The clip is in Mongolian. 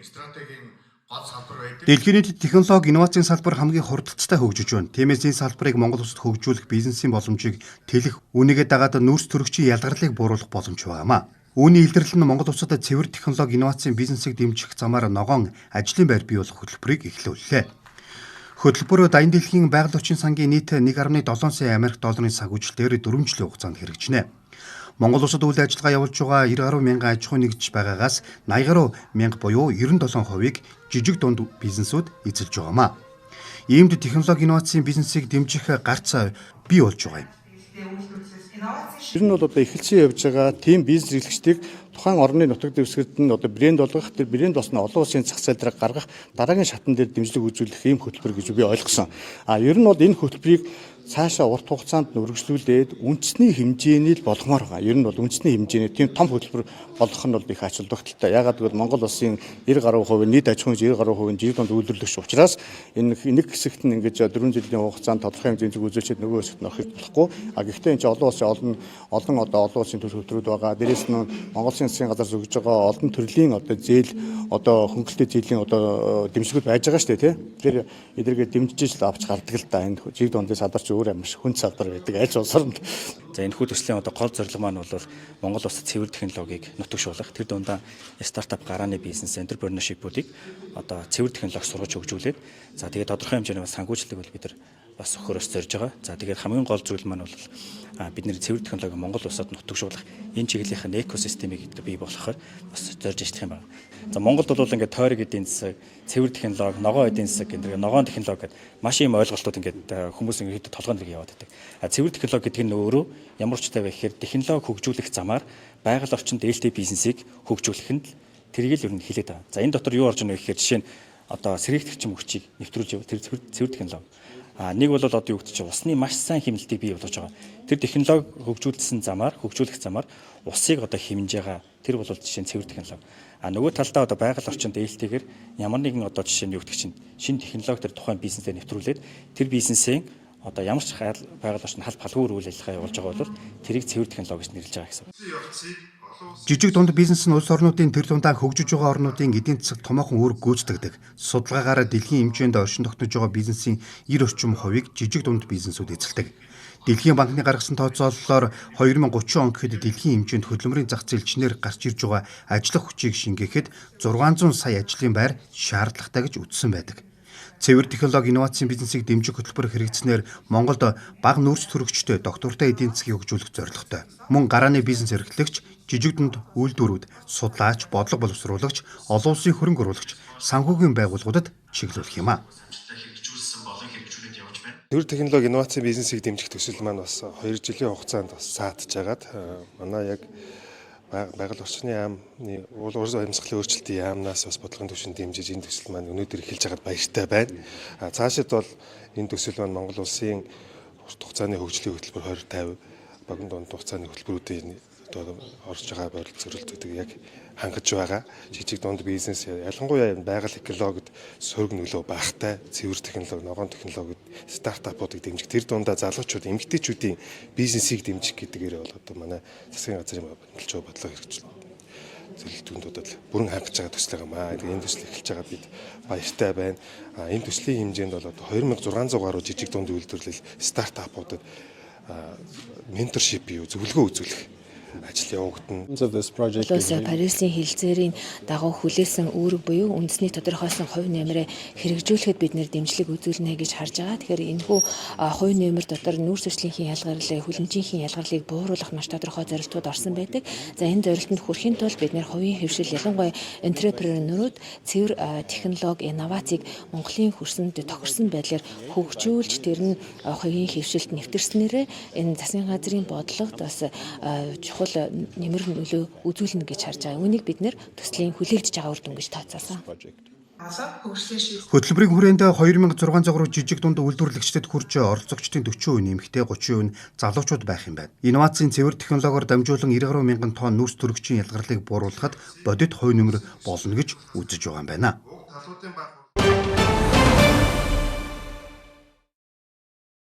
стратегийн гол салбар байдаг. Дэлхийн нийт технологи инновацийн салбар хамгийн хурдцтай хөгжиж байна. Тиймээс энэ салбарыг Монгол улсад хөгжүүлэх бизнесийн боломжийг тэлэх, үнийгээ дагаад нүүрс төрөгчийн ялгарлыг бууруулах боломж байгаамаа. Үүний илэрлэл нь Монгол улсад цэвэр технологи инновацийн бизнесийг дэмжих замаар ногоон ажлын байр бий болох хөтөлбөрийг эхлүүллээ. Хөтөлбөр Даян дэлхийн байгаль орчин сангийн нийт 1.7 сая Америк долларын санхүүжилтээр 4 жилийн хугацаанд хэрэгжинэ. Монгол улсад үйл ажиллагаа явуулж байгаа 90 гаруй мянган аж ахуй нэгж байгаагаас 80 гаруй мянга буюу 97%-ийг жижиг дунд бизнесүүд эзэлж байгаамаа. Иймд технологи инновацийн бизнесийг дэмжих гарц бий болж байгаа юм. Ер нь бол одоо эхэлсэн явж байгаа тийм бизнес эрхлэгчдийг тухайн орны нутаг дэвсгэрт нь одоо брэнд болгох, тэр брэнд болсны олон улсын зах зээл дээр гаргах дараагийн шатн дээр дэмжлэг үзүүлэх ийм хөтөлбөр гэж би ойлгосон. Ер нь бол энэ хөтөлбөрийг цаашаа урт хугацаанд үргэлжлүүлээд үндэсний хэмжээний л болгомоор байгаа. Ер нь бол үндэсний хэмжээний тийм том хөтөлбөр болгох нь бол их ач холбогдолтой. Яагаад гэвэл Монгол улсын 90 гаруй хувийн нийт аж ахуйн 90 гаруй хувийн жиг дунд үйлдвэрлэгч учраас энэ нэг хэсэгт нь ингэж 4 жилийн хугацаанд тодорхой хэмжээний үзүүлчихэд нөгөө хэсэгт нь орохыг болохгүй. Гэхдээ энэ олон улсын олон улсын төр хөтөлбөрүүд байгаа. Дээрээс нь Монгол Улсын засгийн газар зөвж байгаа олон төрлийн одоо зээл одоо хөнгөлөлтөд зээлийн одоо дэмжлэгүүд байж байгаа шүү дээ, тий. Тэгэхээр эдгээрээ дэмжиж л авч гардаг л да. Энэ жиг дундын салбарч өөр амар хүн салбар байдаг аль улсаар. За энэ хүү төслийн одоо гол зорилго маань бол Монгол улсад цэвэр технологиг нутагшуулах, тэр дундаа стартап гарааны бизнес энтерпренершипүүдийг одоо цэвэр технологи сургаж хөгжүүлээд за тэгээд тодорхой хэмжээний санхүүжилтийг бол бид нар бас өхөрөөс зорж байгаа. За тэгээд хамгийн гол зүйл маань бол бидний цэвэр технологи Монгол улсад нутагшуулах энэ чиглэлийнхэн экосистемийг бий болгохоор бас зорж ижих юм байна. За Монголд бол ингээд тойрог эдийн засаг, цэвэр технологи, ногоон эдийн засаг гэдэг ногоон технологи гэдэг маш ийм ойлголтууд ингээд хүмүүс ингээд толгойд яваад байдаг. Цэвэр технологи гэдэг нь өөрөө ямар ч тавь гэхээр технологи хөгжүүлэх замаар байгаль орчинд ээлтэй бизнесийг хөгжүүлэх нь тэрийг л ер нь хэлээд байгаа. За энэ дотор юу орж ийнэ гэхээр жишээ нь одоо сэргээгчийн мөчийг нэвтрүүлж тэр цэвэр технологи. Нэг бол одоо юу гэдэг чинь усны маш сайн хэмнэлтийг бий болгож байгаа. Тэр технологи хөгжүүлсэн замаар, хөгжүүлэх замаар усыг одоо хэмнэж байгаа. Тэр бол жишээ нь цэвэр технологи. Нөгөө талдаа одоо байгаль орчинд ээлтэйгээр ямар нэгэн одоо жишээ нь юу гэдэг чинь шинэ технологи төр тухайн бизнесээр нэвтрүүлээд тэр бизнесийн одоо ямар ч байгаль орчинд халт халгуур үйл ажиллагаа явуулж байгаа бол тэрийг цэвэр технологи гэж нэрлэж байгаа гэсэн. Жижиг дунд бизнес нь улс орнуудын тэр дундаа хөгжиж байгаа орнуудын эдийн засаг томоохон үүрэг гүйцэтгэдэг. Судалгаагаар дэлхийн хэмжээнд оршин тогтнож байгаа бизнесийн 90% хувийг жижиг дунд бизнесүүд эзэлдэг. Дэлхийн банкны гаргасан тооцоололоор 2030 он гэхэд дэлхийн хэмжээнд хөдөлмөрийн зах зээлчнэр гарч ирж байгаа ажиллах хүчийг шингээхэд 600 сая ажлын байр шаардлагатай гэж үзсэн байдаг. Цэвэр технологи инновацийн бизнесийг дэмжих хөтөлбөр хэрэгжснээр Монголд бага нүүрс төрөгчтэй доктортой эдийн засгийг хөгжүүлэх зорилготой. Мөн гарааны бизнес эрхлэгч, жижиг дунд үйлдвэрүүд, судлаач, бодлого боловсруулагч, олон улсын хөрөнгө оруулагч, санхүүгийн байгууллагуудад чиглүүлэх юм аа. Цэвэр технологи инновацийн бизнесийг дэмжих төсөл маань бас 2 жилийн хугацаанд бас саатж агаад манай яг байгаль орчны яамны уул амьсгалын өөрчлөлтийн яамнаас бас бодлогын түвшинд дэмжиж энэ төсөл маань өнөөдөр эхэлж байгаад баяртай байна. Цаашид бол энэ төсөл маань Монгол улсын урт хугацааны хөгжлийн хөтөлбөр 2050 багийн дунд хугацааны хөтөлбөрүүдийн орж байгаа барилт зорилтуудыг яг хангаж байгаа. Жижиг дунд бизнес ялангуяа байгаль экологид сөрөг нөлөө багтай цэвэр технологи, ногоон технологид стартапуудыг дэмжих, тэр дундаа залуучууд, эмэгтэйчүүдийн бизнесийг дэмжих гэдгээр бол одоо манай засгийн газрын бодлого хэрэгжил зөвлөлтүүндүүд бол бүрэн хангаж байгаа төсөл юм аа. Энэ төсөл эхэлж байгаа бид баяртай байна. Энэ төслийн хэмжээнд бол одоо 2600 гаруй жижиг дунд үйлдвэрлэл стартапуудад менторшип бий, зөвлөгөө үзүүлэх ажил явагдана. Парисын хэлцээрийн дагуу хүлээсэн үүрэг буюу үндэсний тодорхойлсон хувь нэмрээ хэрэгжүүлэхэд бид нэр дэмжлэг үзүүлнэ гэж харж байгаа. Тэгэхээр энэхүү хувь нэмэр дотор нүүрс төрчлөхийн ялгарлыг, хүлэмжийн ялгарлыг бууруулах маш тодорхой зорилтууд орсон байдаг. За энэ зорилтод хүрэхин тулд бид нэр хувийн хөвшил ялангуяа энтерпренерүүд цэвэр технологи, инновацийг Монголын хөрсөнд тохирсон байдлаар хөгжүүлж тэр нь хувийн хөвшилд нэвтэрснээрээ энэ засгийн газрын бодлогод бас чухал нэмэр нөлөө үзүүлнэ гэж харж байгаа. Үүнийг бид нэр төслийн хүлээгдэж байгаа үр дүн гэж тооцоолсон. Хөтөлбөрийн хүрээнд 2600 гаруй жижиг дунд үйлдвэрлэгчдэд хүрч оролцогчдын 40% нэмэгтэй 30% нь залуучууд байх юм байна. Инновацийн цэвэр технологиор дамжуулан 90 гаруй мянган тонн нүүрс төрөгчийн ялгарлыг бууруулахад бодит хувь нэмэр болно гэж үзэж байгаа юм байна.